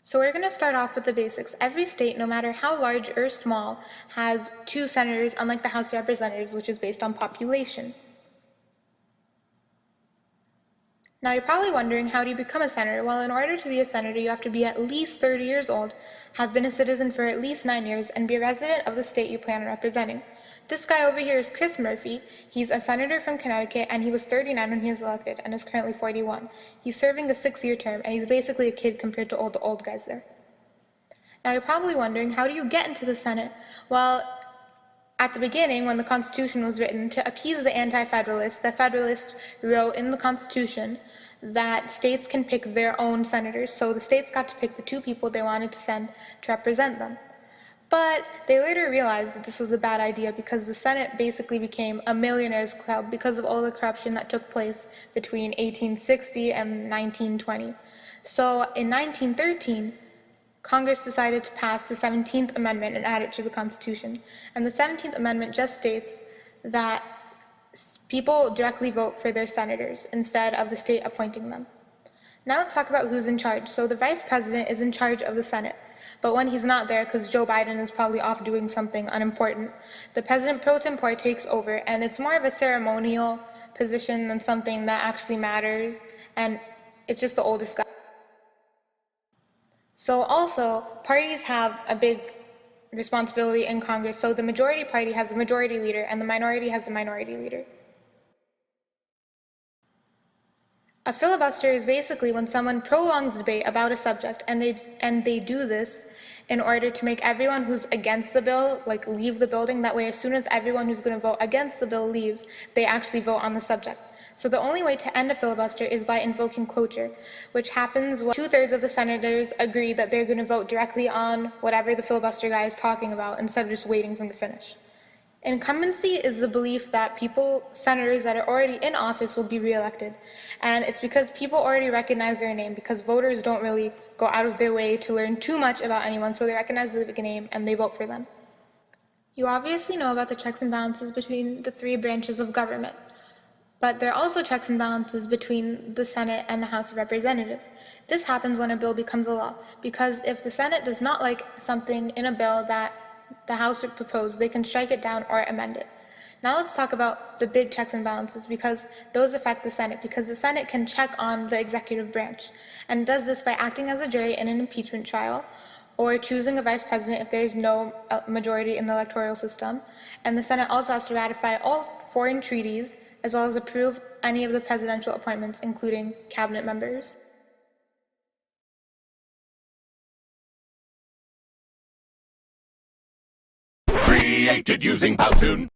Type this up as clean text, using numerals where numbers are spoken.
So we're going to start off with the basics. Every state, no matter how large or small, has 2 senators, unlike the House of Representatives, which is based on population. Now you're probably wondering, how do you become a senator? Well, in order to be a senator, you have to be at least 30 years old, have been a citizen for at least 9 years, and be a resident of the state you plan on representing. This guy over here is Chris Murphy. He's a senator from Connecticut, and he was 39 when he was elected, and is currently 41. He's serving a 6-year term, and he's basically a kid compared to all the old guys there. Now you're probably wondering, how do you get into the Senate? Well, at the beginning, when the Constitution was written, to appease the anti-federalists, the Federalists wrote in the Constitution that states can pick their own senators, so the states got to pick the 2 people they wanted to send to represent them. But they later realized that this was a bad idea because the Senate basically became a millionaires club because of all the corruption that took place between 1860 and 1920. So in 1913, Congress decided to pass the 17th Amendment and add it to the Constitution. And the 17th Amendment just states that people directly vote for their senators instead of the state appointing them. Now let's talk about who's in charge. So the Vice President is in charge of the Senate. But when he's not there, because Joe Biden is probably off doing something unimportant, the President pro tempore takes over, and it's more of a ceremonial position than something that actually matters, and it's just the oldest guy. So also, parties have a big responsibility in Congress. So the majority party has a majority leader, and the minority has a minority leader. A filibuster is basically when someone prolongs debate about a subject, and they do this in order to make everyone who's against the bill, leave the building. That way, as soon as everyone who's going to vote against the bill leaves, they actually vote on the subject. So the only way to end a filibuster is by invoking cloture, which happens when 2/3 of the senators agree that they're going to vote directly on whatever the filibuster guy is talking about instead of just waiting for him to finish. Incumbency is the belief that senators that are already in office will be reelected. And it's because people already recognize their name, because voters don't really go out of their way to learn too much about anyone, so they recognize the name and they vote for them. You obviously know about the checks and balances between the 3 branches of government. But there are also checks and balances between the Senate and the House of Representatives. This happens when a bill becomes a law, because if the Senate does not like something in a bill that the House would propose, they can strike it down or amend it. Now let's talk about the big checks and balances, because those affect the Senate, because the Senate can check on the executive branch, and does this by acting as a jury in an impeachment trial, or choosing a vice president if there is no majority in the electoral system. And the Senate also has to ratify all foreign treaties, as well as approve any of the presidential appointments, including cabinet members. Created using Powtoon.